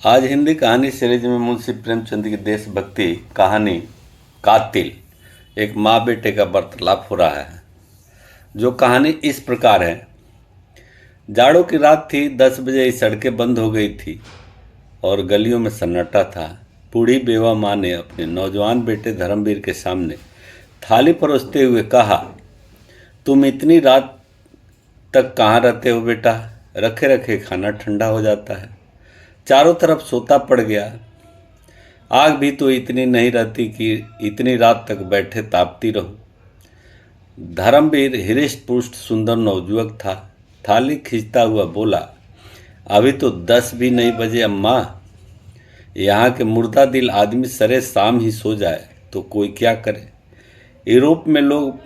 आज हिंदी कहानी सीरीज में मुंशी प्रेमचंद की देशभक्ति कहानी कातिल एक माँ बेटे का वार्तालाप हो रहा है। जो कहानी इस प्रकार है। जाड़ों की रात थी। 10 बजे सड़कें बंद हो गई थी और गलियों में सन्नाटा था। बूढ़ी बेवा माँ ने अपने नौजवान बेटे धर्मवीर के सामने थाली परोसते हुए कहा, तुम इतनी रात तक कहाँ रहते हो बेटा? रखे रखे खाना ठंडा हो जाता है। चारों तरफ सोता पड़ गया। आग भी तो इतनी नहीं रहती कि इतनी रात तक बैठे तापती रहो। धर्मवीर हृष्ट पुष्ट सुंदर नवयुवक था। थाली खींचता हुआ बोला, अभी तो 10 भी नहीं बजे अम्मा। यहाँ के मुर्दा दिल आदमी सरे शाम ही सो जाए तो कोई क्या करे। यूरोप में लोग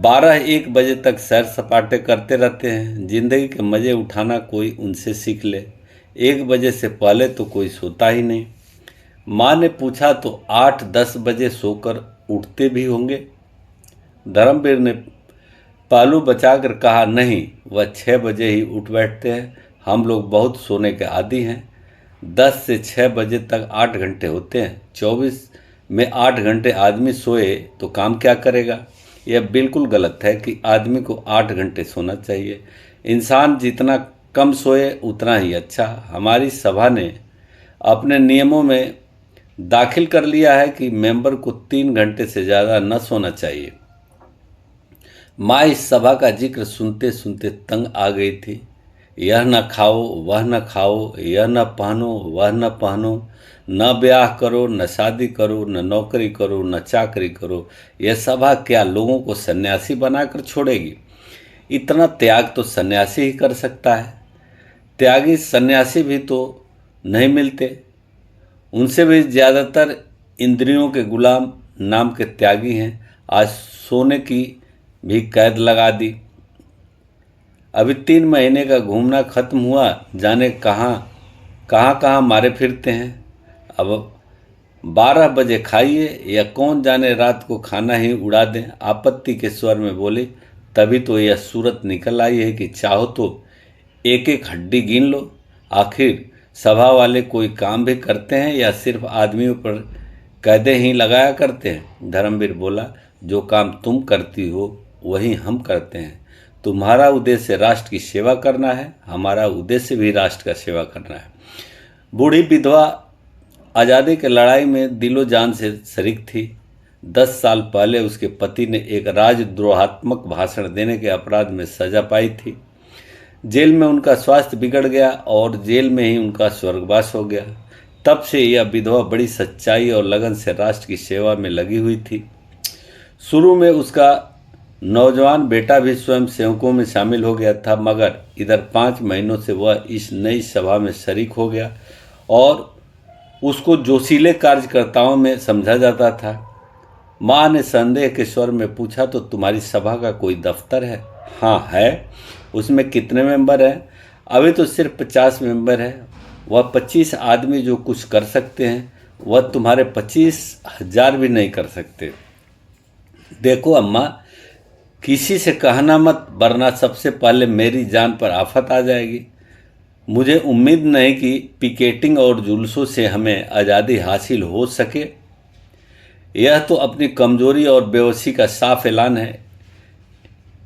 12-1 बजे तक सैर सपाटे करते रहते हैं। जिंदगी के मज़े उठाना कोई उनसे सीख ले। 1 बजे से पहले तो कोई सोता ही नहीं। माँ ने पूछा, तो 8-10 बजे सोकर उठते भी होंगे? धर्मवीर ने पालू बचाकर कहा, नहीं, वह 6 बजे ही उठ बैठते हैं। हम लोग बहुत सोने के आदी हैं। 10 से 6 बजे तक 8 घंटे होते हैं। 24 में 8 घंटे आदमी सोए तो काम क्या करेगा? यह बिल्कुल गलत है कि आदमी को 8 घंटे सोना चाहिए। इंसान जितना कम सोए उतना ही अच्छा। हमारी सभा ने अपने नियमों में दाखिल कर लिया है कि मेंबर को 3 घंटे से ज़्यादा न सोना चाहिए। माँ इस सभा का जिक्र सुनते सुनते तंग आ गई थी। यह न खाओ, वह न खाओ, यह न पहनो, वह न पहनो, न ब्याह करो, न शादी करो, न नौकरी करो, न चाकरी करो। यह सभा क्या लोगों को सन्यासी बनाकर छोड़ेगी? इतना त्याग तो सन्यासी ही कर सकता है। त्यागी सन्यासी भी तो नहीं मिलते। उनसे भी ज़्यादातर इंद्रियों के गुलाम नाम के त्यागी हैं। आज सोने की भी कैद लगा दी। अभी 3 महीने का घूमना खत्म हुआ, जाने कहाँ मारे फिरते हैं। अब 12 बजे खाइए या कौन जाने रात को खाना ही उड़ा दें। आपत्ति के स्वर में बोली, तभी तो यह सूरत निकल आई है कि चाहो तो एक एक हड्डी गिन लो। आखिर सभा वाले कोई काम भी करते हैं या सिर्फ आदमियों पर कैदे ही लगाया करते हैं? धर्मवीर बोला, जो काम तुम करती हो वही हम करते हैं। तुम्हारा उद्देश्य राष्ट्र की सेवा करना है, हमारा उद्देश्य भी राष्ट्र का सेवा करना है। बूढ़ी विधवा आज़ादी की लड़ाई में दिलो जान से शरीक थी। 10 साल पहले उसके पति ने एक राजद्रोहात्मक भाषण देने के अपराध में सजा पाई थी। जेल में उनका स्वास्थ्य बिगड़ गया और जेल में ही उनका स्वर्गवास हो गया। तब से यह विधवा बड़ी सच्चाई और लगन से राष्ट्र की सेवा में लगी हुई थी। शुरू में उसका नौजवान बेटा भी स्वयं सेवकों में शामिल हो गया था, मगर इधर 5 महीनों से वह इस नई सभा में शरीक हो गया और उसको जोशीले कार्यकर्ताओं में समझा जाता था। माँ ने संदेह के स्वर में पूछा, तो तुम्हारी सभा का कोई दफ्तर है? हाँ है। उसमें कितने मेंबर हैं? अभी तो सिर्फ 50 मेंबर है। वह 25 आदमी जो कुछ कर सकते हैं वह तुम्हारे 25,000 भी नहीं कर सकते। देखो अम्मा, किसी से कहना मत, वरना सबसे पहले मेरी जान पर आफत आ जाएगी। मुझे उम्मीद नहीं कि पिकेटिंग और जुलूसों से हमें आज़ादी हासिल हो सके। यह तो अपनी कमजोरी और बेवसी का साफ ऐलान है।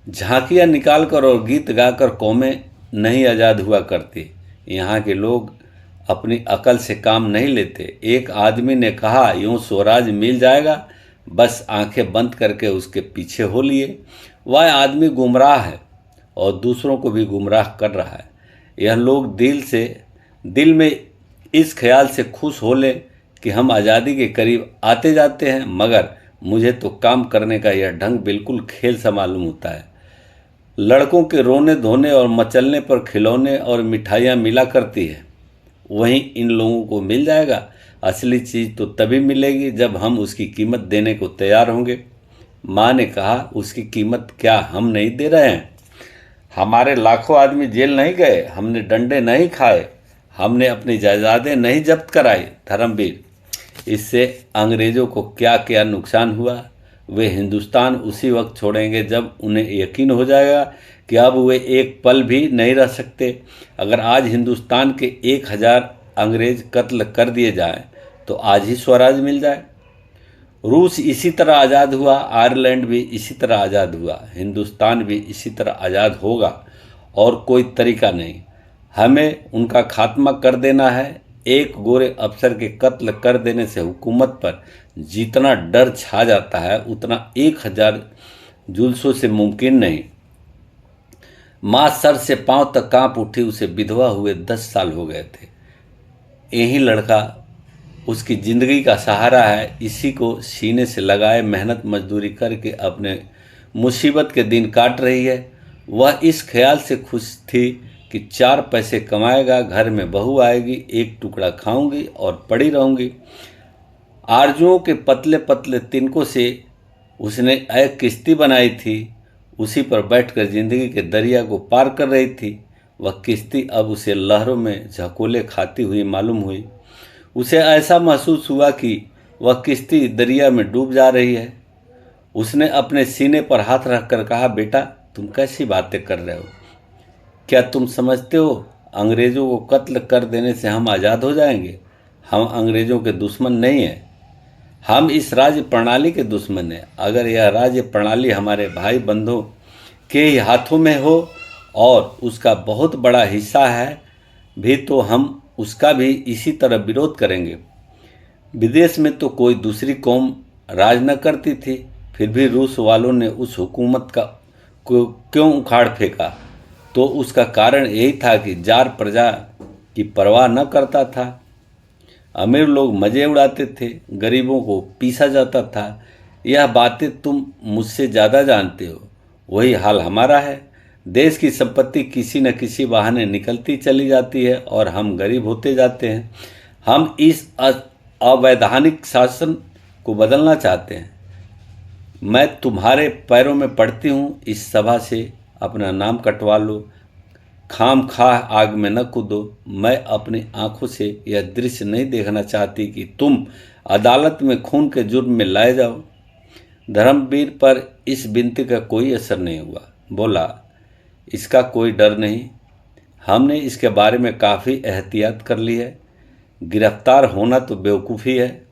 झांकियाँ निकालकर और गीत गाकर कौमें नहीं आज़ाद हुआ करती। यहाँ के लोग अपनी अकल से काम नहीं लेते। एक आदमी ने कहा, यूँ स्वराज मिल जाएगा, बस आंखें बंद करके उसके पीछे हो लिए। वह आदमी गुमराह है और दूसरों को भी गुमराह कर रहा है। यह लोग दिल में इस ख्याल से खुश हो लें कि हम आज़ादी के करीब आते जाते हैं, मगर मुझे तो काम करने का यह ढंग बिल्कुल खेल सा मालूम होता है। लड़कों के रोने धोने और मचलने पर खिलौने और मिठाइयाँ मिला करती है, वहीं इन लोगों को मिल जाएगा। असली चीज़ तो तभी मिलेगी जब हम उसकी कीमत देने को तैयार होंगे। माँ ने कहा, उसकी कीमत क्या हम नहीं दे रहे हैं? हमारे लाखों आदमी जेल नहीं गए, हमने डंडे नहीं खाए, हमने अपनी जायदादें नहीं जब्त कराई। धर्मवीर, इससे अंग्रेज़ों को क्या क्या नुकसान हुआ? वे हिंदुस्तान उसी वक्त छोड़ेंगे जब उन्हें यकीन हो जाएगा कि अब वे एक पल भी नहीं रह सकते। अगर आज हिंदुस्तान के 1,000 अंग्रेज कत्ल कर दिए जाएं तो आज ही स्वराज मिल जाए। रूस इसी तरह आज़ाद हुआ, आयरलैंड भी इसी तरह आज़ाद हुआ, हिंदुस्तान भी इसी तरह आज़ाद होगा और कोई तरीका नहीं। हमें उनका खात्मा कर देना है। एक गोरे अफसर के कत्ल कर देने से हुकूमत पर जितना डर छा जाता है उतना 1000 जुल्सों से मुमकिन नहीं। माँ सर से पांव तक कांप उठी, उसे विधवा हुए 10 साल हो गए थे। यही लड़का उसकी ज़िंदगी का सहारा है। इसी को सीने से लगाए मेहनत मजदूरी करके अपने मुसीबत के दिन काट रही है। वह इस ख्याल से खुश थी कि 4 पैसे कमाएगा, घर में बहू आएगी, एक टुकड़ा खाऊंगी और पड़ी रहूंगी। आरजुओं के पतले पतले तिनकों से उसने एक किश्ती बनाई थी, उसी पर बैठकर जिंदगी के दरिया को पार कर रही थी। वह किश्ती अब उसे लहरों में झकोले खाती हुई मालूम हुई। उसे ऐसा महसूस हुआ कि वह किश्ती दरिया में डूब जा रही है। उसने अपने सीने पर हाथ रखकर कहा, बेटा तुम कैसी बातें कर रहे हो? क्या तुम समझते हो अंग्रेज़ों को कत्ल कर देने से हम आज़ाद हो जाएंगे? हम अंग्रेज़ों के दुश्मन नहीं हैं, हम इस राज्य प्रणाली के दुश्मन हैं। अगर यह राज्य प्रणाली हमारे भाई बंधुओं के ही हाथों में हो और उसका बहुत बड़ा हिस्सा है भी तो हम उसका भी इसी तरह विरोध करेंगे। विदेश में तो कोई दूसरी कौम राज न करती थी, फिर भी रूस वालों ने उस हुकूमत का को क्यों उखाड़ फेंका? तो उसका कारण यही था कि जार प्रजा की परवाह न करता था। अमीर लोग मज़े उड़ाते थे, गरीबों को पीसा जाता था। यह बातें तुम मुझसे ज़्यादा जानते हो। वही हाल हमारा है। देश की संपत्ति किसी न किसी बहाने निकलती चली जाती है और हम गरीब होते जाते हैं। हम इस अवैधानिक शासन को बदलना चाहते हैं। मैं तुम्हारे पैरों में पड़ती हूँ, इस सभा से अपना नाम कटवा लो, खाम खा आग में न कूदो। मैं अपनी आंखों से यह दृश्य नहीं देखना चाहती कि तुम अदालत में खून के जुर्म में लाए जाओ। धर्मवीर पर इस विनती का कोई असर नहीं हुआ। बोला, इसका कोई डर नहीं, हमने इसके बारे में काफ़ी एहतियात कर ली है। गिरफ्तार होना तो बेवकूफ़ी है।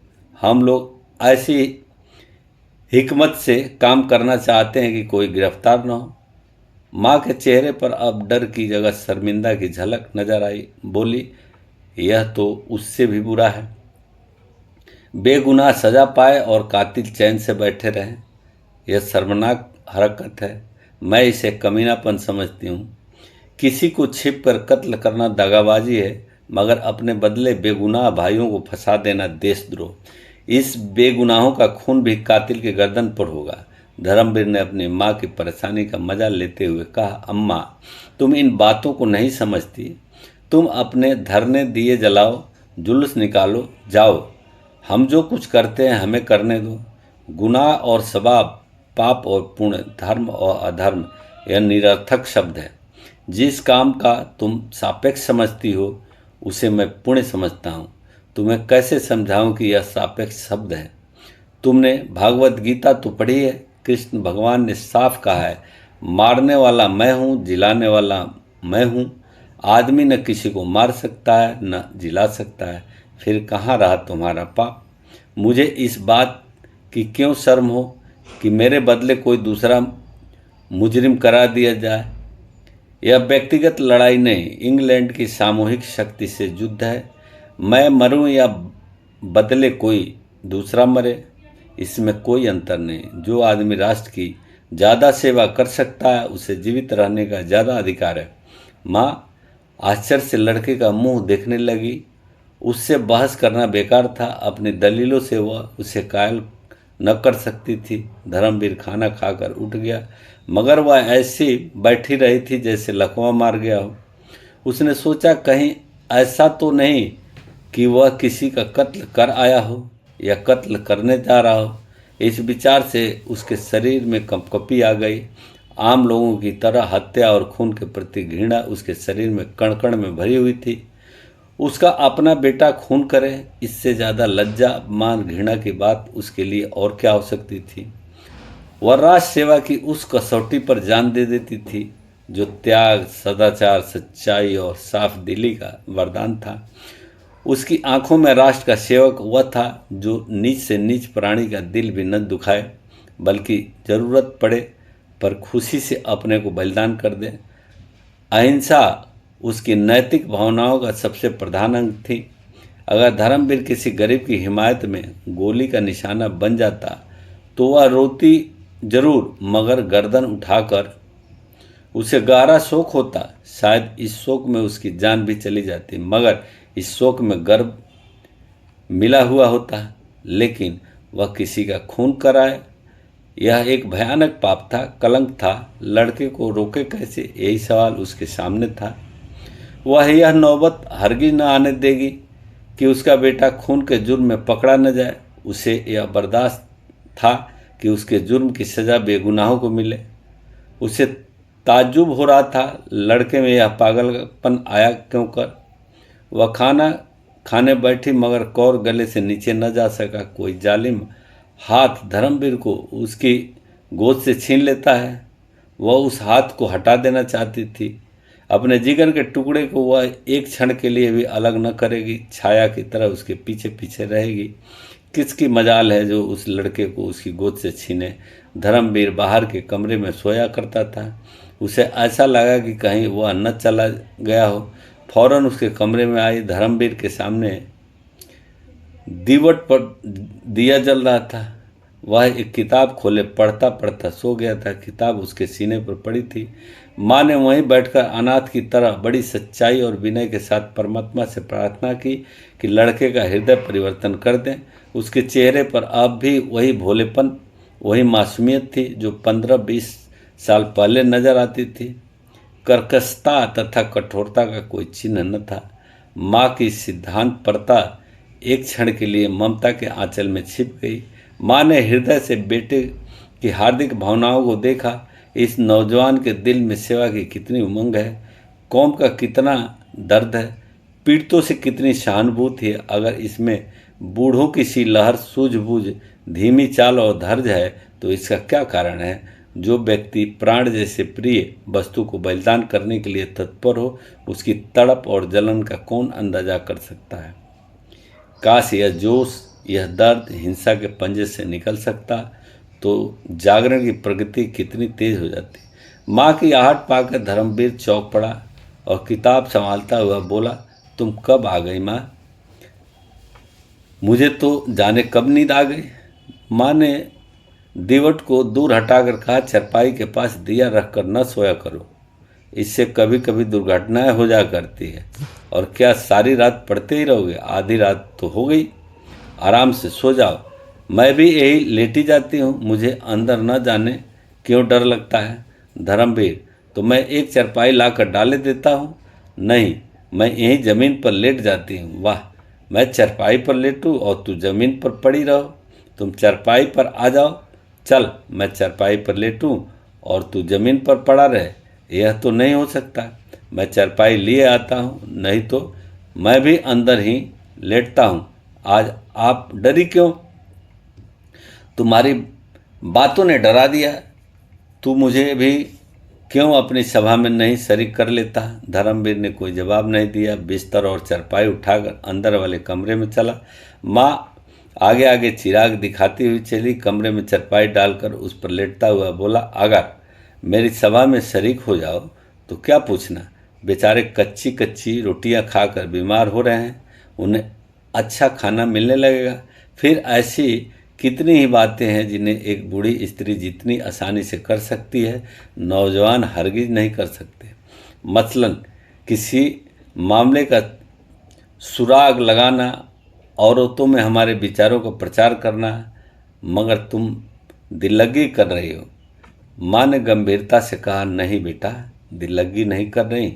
हम लोग ऐसी हिकमत से काम करना चाहते हैं कि कोई गिरफ्तार न हो। माँ के चेहरे पर अब डर की जगह शर्मिंदा की झलक नजर आई। बोली, यह तो उससे भी बुरा है। बेगुनाह सजा पाए और कातिल चैन से बैठे रहें। यह शर्मनाक हरकत है। मैं इसे कमीनापन समझती हूँ। किसी को छिप कर कत्ल करना दगाबाजी है, मगर अपने बदले बेगुनाह भाइयों को फंसा देना देशद्रोह। इस बेगुनाहों का खून भी कातिल के गर्दन पर होगा। धर्मवीर ने अपनी माँ की परेशानी का मजा लेते हुए कहा, अम्मा तुम इन बातों को नहीं समझती। तुम अपने धरने दिए जलाओ, जुलूस निकालो, जाओ। हम जो कुछ करते हैं हमें करने दो। गुनाह और सवाब, पाप और पुण्य, धर्म और अधर्म, यह निरर्थक शब्द है। जिस काम का तुम सापेक्ष समझती हो उसे मैं पुण्य समझता हूँ। तुम्हें कैसे समझाऊं कि यह सापेक्ष शब्द है? तुमने भागवत गीता तो पढ़ी है। कृष्ण भगवान ने साफ कहा है, मारने वाला मैं हूँ, जिलाने वाला मैं हूँ। आदमी न किसी को मार सकता है न जिला सकता है। फिर कहाँ रहा तुम्हारा पाप? मुझे इस बात की क्यों शर्म हो कि मेरे बदले कोई दूसरा मुजरिम करा दिया जाए? यह व्यक्तिगत लड़ाई नहीं, इंग्लैंड की सामूहिक शक्ति से युद्ध है। मैं मरूं या बदले कोई दूसरा मरे, इसमें कोई अंतर नहीं। जो आदमी राष्ट्र की ज़्यादा सेवा कर सकता है उसे जीवित रहने का ज़्यादा अधिकार है। माँ आश्चर्य से लड़के का मुंह देखने लगी। उससे बहस करना बेकार था। अपनी दलीलों से वह उसे कायल न कर सकती थी। धर्मवीर खाना खाकर उठ गया, मगर वह ऐसी बैठी रही थी जैसे लकवा मार गया हो। उसने सोचा, कहीं ऐसा तो नहीं कि वह किसी का कत्ल कर आया हो या कत्ल करने जा रहा हो। इस विचार से उसके शरीर में कंपकपी आ गई। आम लोगों की तरह हत्या और खून के प्रति घृणा उसके शरीर में कण कण में भरी हुई थी। उसका अपना बेटा खून करे, इससे ज़्यादा लज्जा, अपमान, घृणा की बात उसके लिए और क्या हो सकती थी? वह राष्ट्र सेवा की उस कसौटी पर जान दे देती थी जो त्याग, सदाचार, सच्चाई और साफ दिली का वरदान था। उसकी आंखों में राष्ट्र का सेवक वह था जो नीच से नीच प्राणी का दिल भी न दुखाए, बल्कि जरूरत पड़े पर खुशी से अपने को बलिदान कर दे। अहिंसा उसकी नैतिक भावनाओं का सबसे प्रधान अंग थी। अगर धर्मवीर किसी गरीब की हिमायत में गोली का निशाना बन जाता तो वह रोती जरूर, मगर गर्दन उठाकर उसे गहरा शोक होता। शायद इस शोक में उसकी जान भी चली जाती, मगर इस शोक में गर्व मिला हुआ होता। लेकिन वह किसी का खून कराए, यह एक भयानक पाप था, कलंक था। लड़के को रोके कैसे, यही सवाल उसके सामने था। वह यह नौबत हरगिज न आने देगी कि उसका बेटा खून के जुर्म में पकड़ा न जाए। उसे यह बर्दाश्त था कि उसके जुर्म की सज़ा बेगुनाहों को मिले। उसे ताज्जुब हो रहा था, लड़के में यह पागलपन आया क्यों कर। वह खाना खाने बैठी, मगर कौर गले से नीचे न जा सका। कोई जालिम हाथ धर्मवीर को उसकी गोद से छीन लेता है। वह उस हाथ को हटा देना चाहती थी। अपने जिगर के टुकड़े को वह एक क्षण के लिए भी अलग न करेगी, छाया की तरह उसके पीछे पीछे रहेगी। किसकी मजाल है जो उस लड़के को उसकी गोद से छीने। धर्मवीर बाहर के कमरे में सोया करता था। उसे ऐसा लगा कि कहीं वह न चला गया हो। फौरन उसके कमरे में आई। धर्मवीर के सामने दीवट पर दिया जल रहा था। वह एक किताब खोले पढ़ता पढ़ता सो गया था। किताब उसके सीने पर पड़ी थी। माँ ने वहीं बैठकर अनाथ की तरह बड़ी सच्चाई और विनय के साथ परमात्मा से प्रार्थना की कि लड़के का हृदय परिवर्तन कर दें। उसके चेहरे पर अब भी वही भोलेपन, वही मासूमियत थी जो 15-20 साल पहले नजर आती थी। कर्कशता तथा कठोरता का कोई चिन्ह न था। माँ की सिद्धांत परता एक क्षण के लिए ममता के आंचल में छिप गई। माँ ने हृदय से बेटे की हार्दिक भावनाओं को देखा। इस नौजवान के दिल में सेवा की कितनी उमंग है, कौम का कितना दर्द है, पीड़ितों से कितनी सहानुभूति है। अगर इसमें बूढ़ों की सी लहर, सूझबूझ, धीमी चाल और धैर्य है तो इसका क्या कारण है। जो व्यक्ति प्राण जैसे प्रिय वस्तु को बलिदान करने के लिए तत्पर हो, उसकी तड़प और जलन का कौन अंदाजा कर सकता है। काश यह जोश, यह दर्द हिंसा के पंजे से निकल सकता तो जागरण की प्रगति कितनी तेज हो जाती। माँ की आहट पाकर धर्मवीर चौंक पड़ा और किताब संभालता हुआ बोला, तुम कब आ गई माँ? मुझे तो जाने कब नींद आ गई। माँ ने दीवट को दूर हटाकर कहा, चरपाई के पास दिया रखकर न सोया करो, इससे कभी कभी दुर्घटनाएं हो जा करती है। और क्या सारी रात पढ़ते ही रहोगे? आधी रात तो हो गई, आराम से सो जाओ। मैं भी यही लेटी जाती हूँ, मुझे अंदर न जाने क्यों डर लगता है। धर्मवीर, तो मैं एक चरपाई लाकर डाले देता हूँ। नहीं, मैं यहीं ज़मीन पर लेट जाती हूँ। वाह, मैं चरपाई पर लेटूँ और तू ज़मीन पर पड़ी रहो। तुम चरपाई पर आ जाओ। चल, मैं चरपाई पर लेटूँ और तू ज़मीन पर पड़ा रहे। यह तो नहीं हो सकता। मैं चरपाई लिए आता हूँ, नहीं तो मैं भी अंदर ही लेटता हूँ। आज आप डरी क्यों? तुम्हारी बातों ने डरा दिया। तू मुझे भी क्यों अपनी सभा में नहीं शरीक कर लेता? धर्मवीर ने कोई जवाब नहीं दिया। बिस्तर और चरपाई उठाकर अंदर वाले कमरे में चला। माँ आगे आगे चिराग दिखाती हुई चली। कमरे में चरपाई डालकर उस पर लेटता हुआ बोला, अगर मेरी सभा में शरीक हो जाओ तो क्या पूछना। बेचारे कच्ची कच्ची रोटियां खाकर बीमार हो रहे हैं, उन्हें अच्छा खाना मिलने लगेगा। फिर ऐसी कितनी ही बातें हैं जिन्हें एक बूढ़ी स्त्री जितनी आसानी से कर सकती है, नौजवान हरगिज नहीं कर सकते। मसलन किसी मामले का सुराग लगाना, औरतों में हमारे विचारों का प्रचार करना, मगर तुम दिल्लगी कर रही हो। माँ ने गंभीरता से कहा, नहीं बेटा, दिल्लगी नहीं कर रही,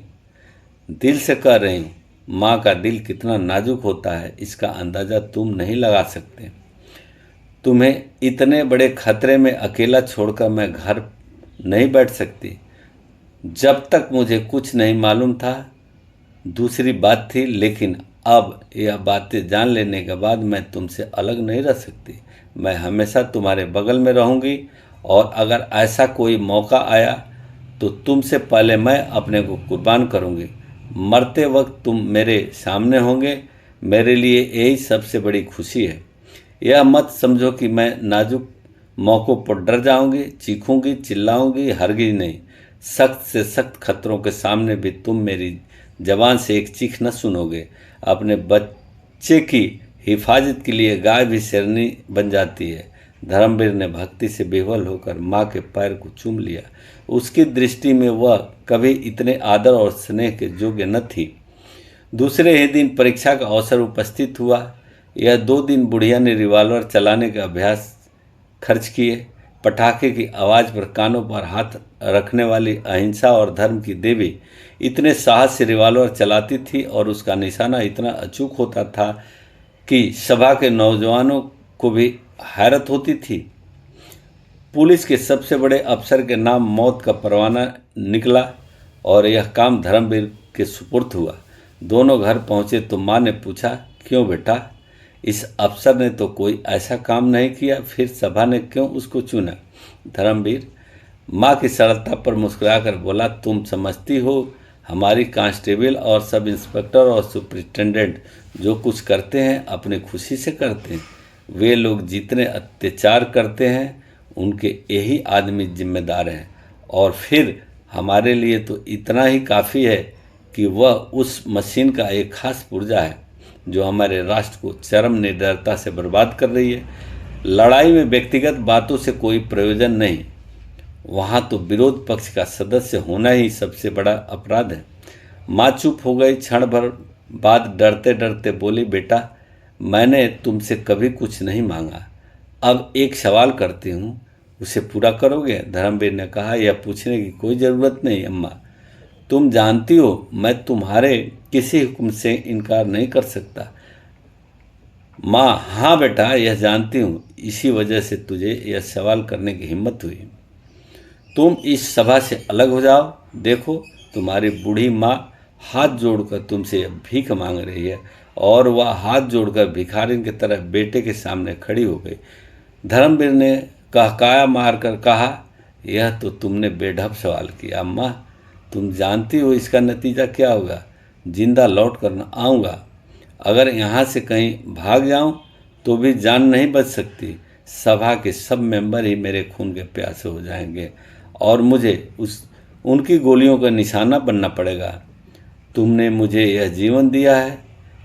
दिल से कर रही हूँ। माँ का दिल कितना नाजुक होता है इसका अंदाज़ा तुम नहीं लगा सकते। तुम्हें इतने बड़े खतरे में अकेला छोड़कर मैं घर नहीं बैठ सकती। जब तक मुझे कुछ नहीं मालूम था दूसरी बात थी, लेकिन अब यह बातें जान लेने के बाद मैं तुमसे अलग नहीं रह सकती। मैं हमेशा तुम्हारे बगल में रहूँगी और अगर ऐसा कोई मौका आया तो तुमसे पहले मैं अपने को कुर्बान करूँगी। मरते वक्त तुम मेरे सामने होंगे। मेरे लिए यही सबसे बड़ी खुशी है। यह मत समझो कि मैं नाजुक मौक़ों पर डर जाऊंगी, चीखूंगी, चिल्लाऊंगी, हरगिज नहीं। सख्त से सख्त खतरों के सामने भी तुम मेरी जबान से एक चीख न सुनोगे। अपने बच्चे की हिफाजत के लिए गाय भी शेरनी बन जाती है। धर्मवीर ने भक्ति से बेवल होकर माँ के पैर को चूम लिया। उसकी दृष्टि में वह कभी इतने आदर और स्नेह के योग्य न थी। दूसरे ही दिन परीक्षा का अवसर उपस्थित हुआ। यह 2 दिन बुढ़िया ने रिवॉल्वर चलाने का अभ्यास खर्च किए। पटाखे की आवाज़ पर कानों पर हाथ रखने वाली अहिंसा और धर्म की देवी इतने साहस से रिवॉल्वर चलाती थी और उसका निशाना इतना अचूक होता था कि सभा के नौजवानों को भी हैरत होती थी। पुलिस के सबसे बड़े अफसर के नाम मौत का परवाना निकला और यह काम धर्मवीर के सुपुर्द हुआ। दोनों घर पहुंचे तो माँ ने पूछा, क्यों बेटा, इस अफसर ने तो कोई ऐसा काम नहीं किया, फिर सभा ने क्यों उसको चुना? धर्मवीर माँ की सरलता पर मुस्कुराकर बोला, तुम समझती हो हमारी कांस्टेबल और सब इंस्पेक्टर और सुपरिटेंडेंट जो कुछ करते हैं अपनी खुशी से करते हैं। वे लोग जितने अत्याचार करते हैं उनके यही आदमी जिम्मेदार हैं, और फिर हमारे लिए तो इतना ही काफ़ी है कि वह उस मशीन का एक खास पुर्जा है जो हमारे राष्ट्र को चरम निडरता से बर्बाद कर रही है। लड़ाई में व्यक्तिगत बातों से कोई प्रयोजन नहीं, वहाँ तो विरोध पक्ष का सदस्य होना ही सबसे बड़ा अपराध है। माँ चुप हो गई। क्षण भर बाद डरते डरते बोली, बेटा मैंने तुमसे कभी कुछ नहीं मांगा, अब एक सवाल करती हूँ, उसे पूरा करोगे? धर्मवीर ने कहा, यह पूछने की कोई ज़रूरत नहीं अम्मा, तुम जानती हो मैं तुम्हारे किसी हुक्म से इनकार नहीं कर सकता। माँ, हाँ बेटा यह जानती हूँ, इसी वजह से तुझे यह सवाल करने की हिम्मत हुई। तुम इस सभा से अलग हो जाओ। देखो तुम्हारी बूढ़ी माँ हाथ जोड़कर तुमसे भीख मांग रही है। और वह हाथ जोड़कर भिखारी की तरह बेटे के सामने खड़ी हो गई। धर्मवीर ने कहकाया मारकर कहा, यह तो तुमने बेढप सवाल किया अम्मा, तुम जानती हो इसका नतीजा क्या होगा? जिंदा लौट कर आऊँगा। अगर यहाँ से कहीं भाग जाऊँ तो भी जान नहीं बच सकती। सभा के सब मेंबर ही मेरे खून के प्यासे हो जाएंगे और मुझे उनकी गोलियों का निशाना बनना पड़ेगा। तुमने मुझे यह जीवन दिया है,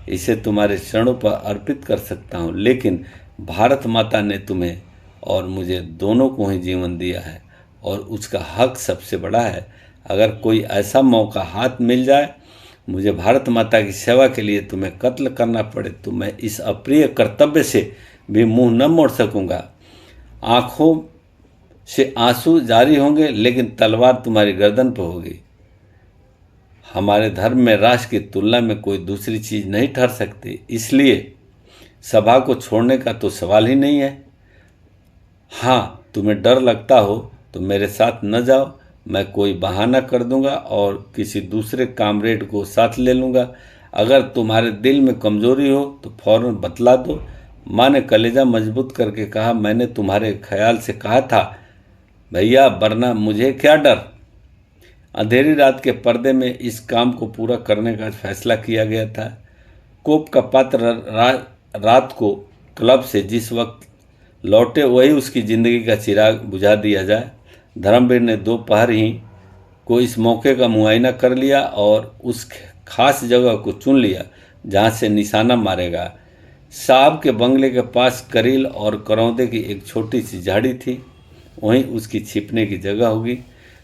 इसे तुम्हारे चरणों पर अर्पित कर सकता हूँ, लेकिन भारत माता ने तुम्हें और मुझे दोनों को ही जीवन दिया है और उसका हक सबसे बड़ा है। अगर कोई ऐसा मौका हाथ मिल जाए, मुझे भारत माता की सेवा के लिए तुम्हें कत्ल करना पड़े, तो मैं इस अप्रिय कर्तव्य से भी मुंह न मोड़ सकूंगा। आंखों से आंसू जारी होंगे, लेकिन तलवार तुम्हारी गर्दन पर होगी। हमारे धर्म में राष्ट्र की तुलना में कोई दूसरी चीज़ नहीं ठहर सकती, इसलिए सभा को छोड़ने का तो सवाल ही नहीं है। हाँ, तुम्हें डर लगता हो तो मेरे साथ न जाओ, मैं कोई बहाना कर दूंगा और किसी दूसरे कामरेड को साथ ले लूँगा। अगर तुम्हारे दिल में कमजोरी हो तो फौरन बतला दो। माँ ने कलेजा मजबूत करके कहा, मैंने तुम्हारे ख्याल से कहा था भैया, वरना मुझे क्या डर। अंधेरी रात के पर्दे में इस काम को पूरा करने का फैसला किया गया था। कोप का पात्र रात को क्लब से जिस वक्त लौटे वही उसकी ज़िंदगी का चिराग बुझा दिया जाए। धर्मवीर ने दोपहर ही को इस मौके का मुआयना कर लिया और उस खास जगह को चुन लिया जहाँ से निशाना मारेगा। साहब के बंगले के पास करील और करौंदे की एक छोटी सी झाड़ी थी, वहीं उसकी छिपने की जगह होगी।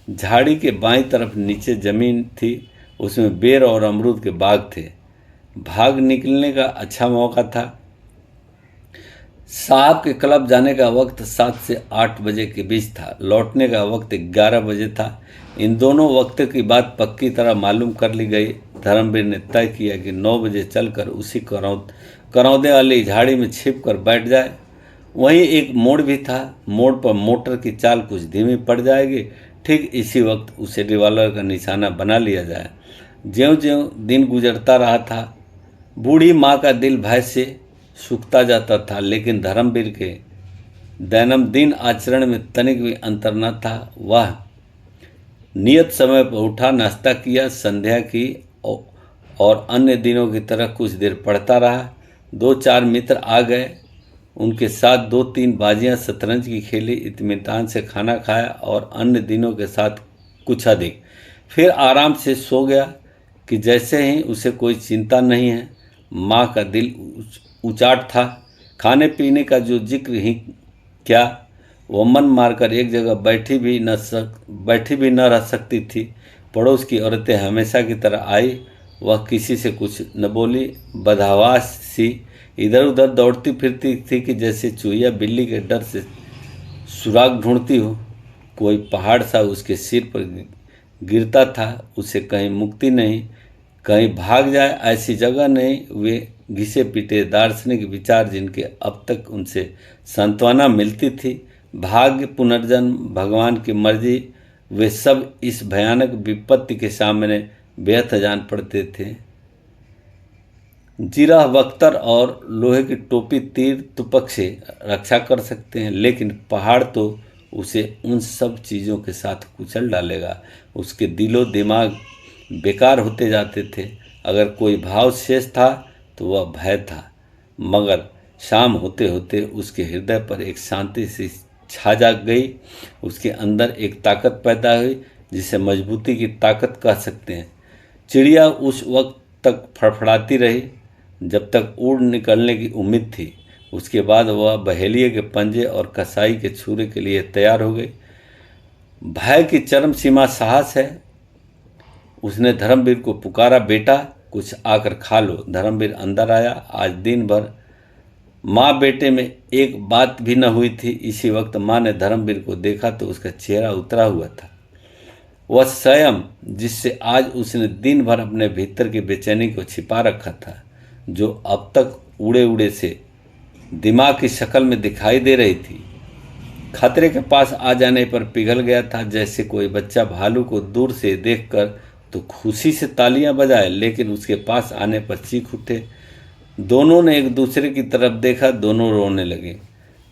झाड़ी के बाईं तरफ नीचे जमीन थी, उसमें बेर और अमरूद के बाग थे। भाग निकलने का अच्छा मौका था। साहब के क्लब जाने का वक्त 7 से 8 बजे के बीच था, लौटने का वक्त 11 बजे था। इन दोनों वक्त की बात पक्की तरह मालूम कर ली गई। धर्मवीर ने तय किया कि 9 बजे चलकर उसी करौंदे वाली झाड़ी में छिप कर बैठ जाए। वहीं एक मोड़ भी था, मोड़ पर मोटर की चाल कुछ धीमी पड़ जाएगी, ठीक इसी वक्त उसे रिवॉल्वर का निशाना बना लिया जाए। ज्यों-ज्यों दिन गुजरता रहा था, बूढ़ी माँ का दिल भय से सूखता जाता था, लेकिन धर्मवीर के दैनंदिन आचरण में तनिक भी अंतर न था। वह नियत समय पर उठा, नाश्ता किया, संध्या की और अन्य दिनों की तरह कुछ देर पढ़ता रहा। 2-4 मित्र आ गए, उनके साथ 2-3 बाजियां शतरंज की खेली, इत्मीनान से खाना खाया और अन्य दिनों के साथ कुछ अधिक। फिर आराम से सो गया कि जैसे ही उसे कोई चिंता नहीं है। माँ का दिल उचाट था। खाने पीने का जो जिक्र ही क्या, वो मन मारकर एक जगह बैठी भी न रह सकती थी। पड़ोस की औरतें हमेशा की तरह आई, वह किसी से कुछ न बोली, बदहवास सी इधर उधर दौड़ती फिरती थी कि जैसे चूहिया बिल्ली के डर से सुराग ढूंढती हो। कोई पहाड़ सा उसके सिर पर गिरता था, उसे कहीं मुक्ति नहीं, कहीं भाग जाए ऐसी जगह नहीं। वे घिसे पीटे दार्शनिक विचार जिनके अब तक उनसे सांत्वना मिलती थी, भाग्य, पुनर्जन्म, भगवान की मर्जी, वे सब इस भयानक विपत्ति के सामने व्यर्थ जान पड़ते थे। जिरह बख्तर और लोहे की टोपी तीर तुपक से रक्षा कर सकते हैं, लेकिन पहाड़ तो उसे उन सब चीज़ों के साथ कुचल डालेगा। उसके दिलो दिमाग बेकार होते जाते थे। अगर कोई भाव शेष था तो वह भय था। मगर शाम होते होते उसके हृदय पर एक शांति सी छा जाग गई। उसके अंदर एक ताकत पैदा हुई जिसे मजबूती की ताकत कह सकते हैं। चिड़िया उस वक्त तक फड़फड़ाती रही जब तक उड़ निकलने की उम्मीद थी। उसके बाद वह बहेलिए के पंजे और कसाई के छुरे के लिए तैयार हो गई। भय की चरम सीमा साहस है। उसने धर्मवीर को पुकारा, बेटा कुछ आकर खा लो। धर्मवीर अंदर आया। आज दिन भर माँ बेटे में एक बात भी न हुई थी। इसी वक्त माँ ने धर्मवीर को देखा तो उसका चेहरा उतरा हुआ था। वह स्वयं जिससे आज उसने दिन भर अपने भीतर की बेचैनी को छिपा रखा था, जो अब तक उड़े उड़े से दिमाग की शक्ल में दिखाई दे रही थी, खतरे के पास आ जाने पर पिघल गया था। जैसे कोई बच्चा भालू को दूर से देखकर तो खुशी से तालियां बजाए, लेकिन उसके पास आने पर चीख उठे। दोनों ने एक दूसरे की तरफ देखा, दोनों रोने लगे।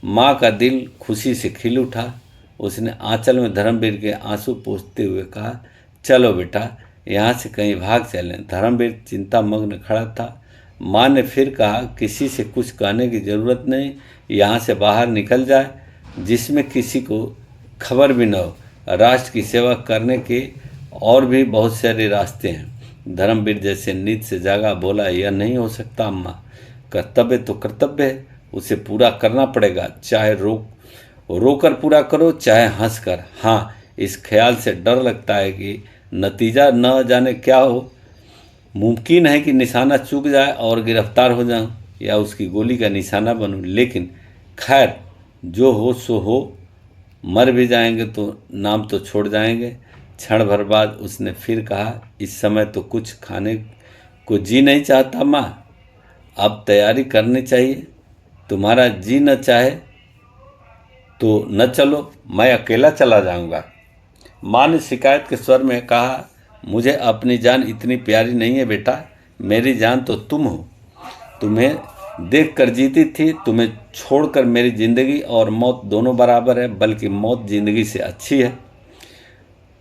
माँ का दिल खुशी से खिल उठा। उसने आंचल में धर्मवीर के आंसू पोंछते हुए कहा, चलो बेटा यहाँ से कहीं भाग चलें। धर्मवीर चिंतामग्न खड़ा था। माँ ने फिर कहा, किसी से कुछ कहने की जरूरत नहीं, यहाँ से बाहर निकल जाए जिसमें किसी को खबर भी न हो। राष्ट्र की सेवा करने के और भी बहुत सारे रास्ते हैं। धर्मवीर जैसे नींद से जागा बोला, यह नहीं हो सकता अम्मा, कर्तव्य तो कर्तव्य है, उसे पूरा करना पड़ेगा, चाहे रोकर पूरा करो चाहे हंसकर। हाँ, इस ख्याल से डर लगता है कि नतीजा न जाने क्या हो। मुमकिन है कि निशाना चूक जाए और गिरफ्तार हो जाऊं या उसकी गोली का निशाना बनूं, लेकिन खैर जो हो सो हो। मर भी जाएंगे तो नाम तो छोड़ जाएंगे। क्षण भर बाद उसने फिर कहा, इस समय तो कुछ खाने को जी नहीं चाहता माँ, अब तैयारी करनी चाहिए। तुम्हारा जी न चाहे तो न चलो, मैं अकेला चला जाऊंगा। माँ ने शिकायत के स्वर में कहा, मुझे अपनी जान इतनी प्यारी नहीं है बेटा, मेरी जान तो तुम हो। तुम्हें देख कर जीती थी, तुम्हें छोड़कर मेरी जिंदगी और मौत दोनों बराबर है, बल्कि मौत जिंदगी से अच्छी है।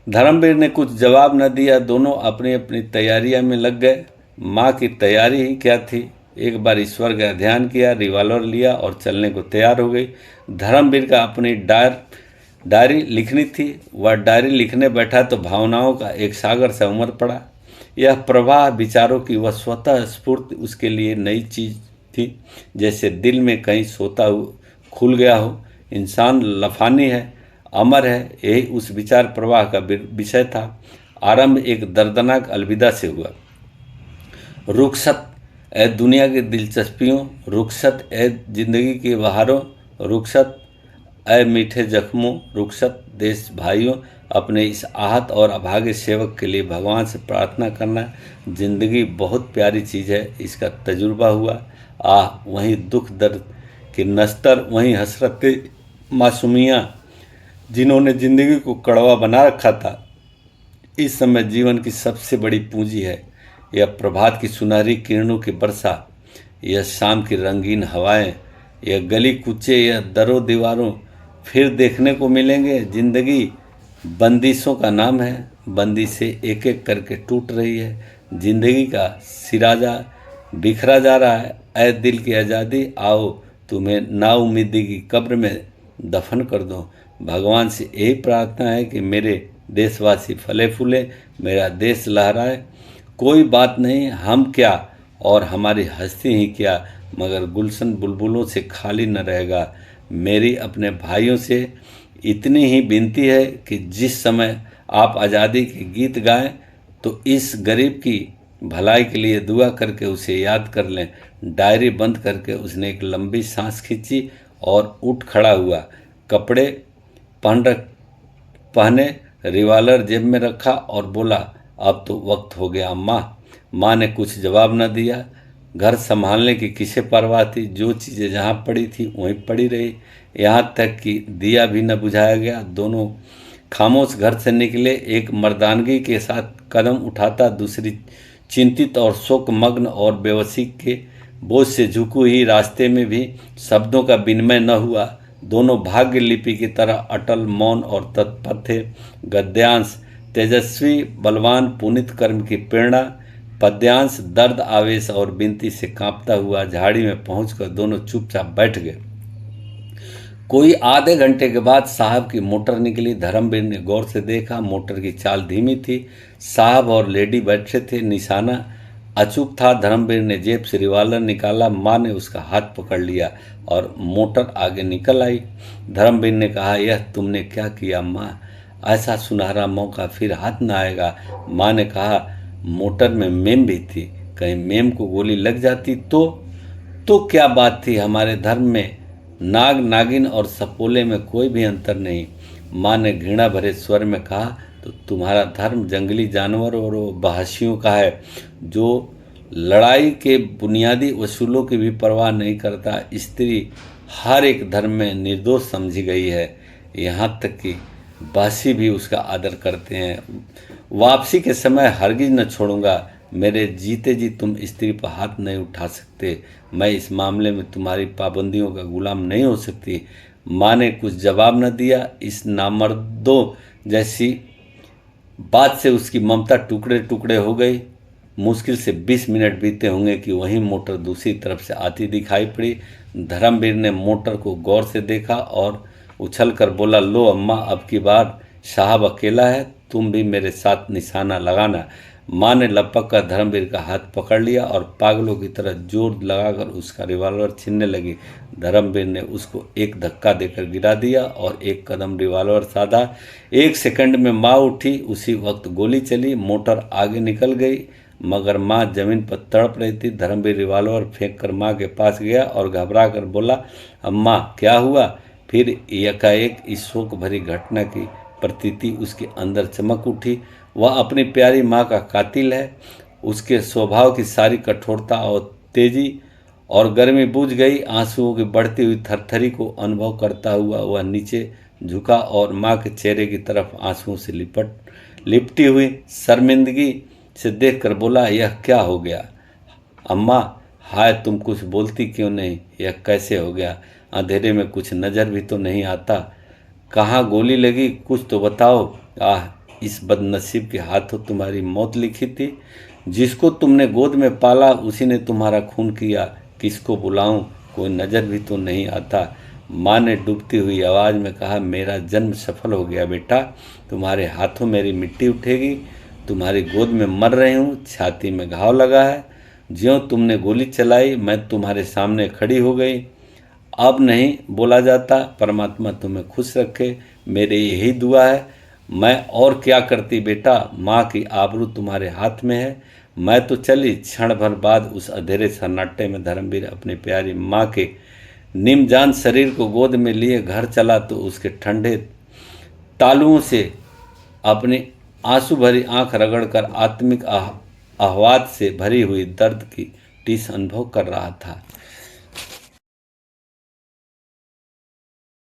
धर्मवीर ने कुछ जवाब न दिया। दोनों अपनी अपनी तैयारियां में लग गए। माँ की तैयारी ही क्या थी, एक बार ईश्वर का ध्यान किया, रिवॉल्वर लिया और चलने को तैयार हो गई। धर्मवीर का अपनी डायरी लिखनी थी। वह डायरी लिखने बैठा तो भावनाओं का एक सागर से उमड़ पड़ा। यह प्रवाह विचारों की वह स्वतः स्फूर्ति उसके लिए नई चीज थी, जैसे दिल में कहीं सोता खुल गया हो। इंसान लफानी है, अमर है, यही उस विचार प्रवाह का विषय था। आरंभ एक दर्दनाक अलविदा से हुआ। रुखसत ए दुनिया की दिलचस्पियों, रुखसत ए जिंदगी के बहारों, रुखसत ऐ मीठे जख्मों, रुखसत देश भाइयों। अपने इस आहत और अभागे सेवक के लिए भगवान से प्रार्थना करना। जिंदगी बहुत प्यारी चीज़ है, इसका तजुर्बा हुआ। वहीं दुख दर्द के नस्तर, वहीं हसरत मासूमियाँ जिन्होंने जिंदगी को कड़वा बना रखा था। इस समय जीवन की सबसे बड़ी पूंजी है यह प्रभात की सुनहरी किरणों की वर्षा, यह शाम की रंगीन हवाएं, यह गली कूचे, यह दरों दीवारों फिर देखने को मिलेंगे। जिंदगी बंदिशों का नाम है, बंदिशें एक एक करके टूट रही है। जिंदगी का सिराजा बिखरा जा रहा है। ऐ दिल की आज़ादी, आओ तुम्हें नाउम्मीदी की कब्र में दफन कर दो। भगवान से यही प्रार्थना है कि मेरे देशवासी फले फूले, मेरा देश लहराए। कोई बात नहीं, हम क्या और हमारी हस्ती ही क्या, मगर गुलशन बुलबुलों से खाली न रहेगा। मेरी अपने भाइयों से इतनी ही विनती है कि जिस समय आप आज़ादी के गीत गाएं तो इस गरीब की भलाई के लिए दुआ करके उसे याद कर लें। डायरी बंद करके उसने एक लंबी सांस खींची और उठ खड़ा हुआ। कपड़े पहने, रिवाल्वर जेब में रखा और बोला, अब तो वक्त हो गया अम्मा। माँ ने कुछ जवाब न दिया। घर संभालने की किसे परवाह थी, जो चीज़ें जहाँ पड़ी थी वहीं पड़ी रही, यहाँ तक कि दिया भी न बुझाया गया। दोनों खामोश घर से निकले, एक मर्दानगी के साथ कदम उठाता, दूसरी चिंतित और शोकमग्न और बेबसी के बोझ से झुकी हुई। रास्ते में भी शब्दों का विनिमय न हुआ। दोनों भाग्य लिपि की तरह अटल, मौन और तत्पर थे। गद्यांश तेजस्वी बलवान पुनीत कर्म की प्रेरणा, पद्यांश दर्द आवेश और विनती से कांपता हुआ। झाड़ी में पहुंचकर दोनों चुपचाप बैठ गए। कोई आधे घंटे के बाद साहब की मोटर निकली। धर्मवीर ने गौर से देखा, मोटर की चाल धीमी थी। साहब और लेडी बैठे थे, निशाना अचूक था। धर्मवीर ने जेब से रिवाल्वर निकाला। माँ ने उसका हाथ पकड़ लिया और मोटर आगे निकल आई। धर्मवीर ने कहा, यह तुमने क्या किया माँ? ऐसा सुनहरा मौका फिर हाथ न आएगा। माँ ने कहा, मोटर में मेम भी थी, कहीं मेम को गोली लग जाती तो क्या बात थी? हमारे धर्म में नाग नागिन और सपोले में कोई भी अंतर नहीं। माँ ने घृणा भरे स्वर में कहा, तो तुम्हारा धर्म जंगली जानवर और बहसियों का है, जो लड़ाई के बुनियादी उसूलों की भी परवाह नहीं करता। स्त्री हर एक धर्म में निर्दोष समझी गई है, यहाँ तक कि बासी भी उसका आदर करते हैं। वापसी के समय हरगिज न छोड़ूंगा। मेरे जीते जी तुम स्त्री पर हाथ नहीं उठा सकते। मैं इस मामले में तुम्हारी पाबंदियों का गुलाम नहीं हो सकती। माँ ने कुछ जवाब न दिया। इस नामर्दों जैसी बात से उसकी ममता टुकड़े टुकड़े हो गई। मुश्किल से 20 मिनट बीते होंगे कि वही मोटर दूसरी तरफ से आती दिखाई पड़ी। धर्मवीर ने मोटर को गौर से देखा और उछलकर बोला, लो अम्मा, अब की बार साहब अकेला है, तुम भी मेरे साथ निशाना लगाना। माँ ने लपक कर धर्मवीर का हाथ पकड़ लिया और पागलों की तरह जोर लगाकर उसका रिवाल्वर छीनने लगी। धर्मवीर ने उसको एक धक्का देकर गिरा दिया और एक कदम रिवाल्वर साधा। 1 सेकंड में माँ उठी। उसी वक्त गोली चली। मोटर आगे निकल गई, मगर माँ जमीन पर तड़प रही थी। धर्मवीर रिवाल्वर फेंक कर माँ के पास गया और घबरा कर बोला, अम्मा क्या हुआ? फिर एकाएक इस शोक भरी घटना की प्रतीति उसके अंदर चमक उठी। वह अपनी प्यारी माँ का कातिल है। उसके स्वभाव की सारी कठोरता और तेजी और गर्मी बुझ गई। आंसुओं की बढ़ती हुई थरथरी को अनुभव करता हुआ वह नीचे झुका और माँ के चेहरे की तरफ आंसुओं से लिपटी हुई शर्मिंदगी से देखकर बोला, यह क्या हो गया अम्मा? हाय, तुम कुछ बोलती क्यों नहीं? यह कैसे हो गया? अंधेरे में कुछ नजर भी तो नहीं आता। कहाँ गोली लगी? कुछ तो बताओ। आह, इस बदनसीब के हाथों तुम्हारी मौत लिखी थी। जिसको तुमने गोद में पाला उसी ने तुम्हारा खून किया। किसको बुलाऊं? कोई नज़र भी तो नहीं आता। माँ ने डूबती हुई आवाज़ में कहा, मेरा जन्म सफल हो गया बेटा। तुम्हारे हाथों मेरी मिट्टी उठेगी। तुम्हारी गोद में मर रही हूँ, छाती में घाव लगा है। ज्यों तुमने गोली चलाई मैं तुम्हारे सामने खड़ी हो गई। अब नहीं बोला जाता। परमात्मा तुम्हें खुश रखे, मेरी यही दुआ है। मैं और क्या करती बेटा? माँ की आबरू तुम्हारे हाथ में है। मैं तो चली। क्षण भर बाद उस अंधेरे सन्नाटे में धर्मवीर अपनी प्यारी माँ के निमजान शरीर को गोद में लिए घर चला तो उसके ठंडे तालुओं से अपनी आंसू भरी आंख रगड़कर आत्मिक आह्लाद से भरी हुई दर्द की टीस अनुभव कर रहा था।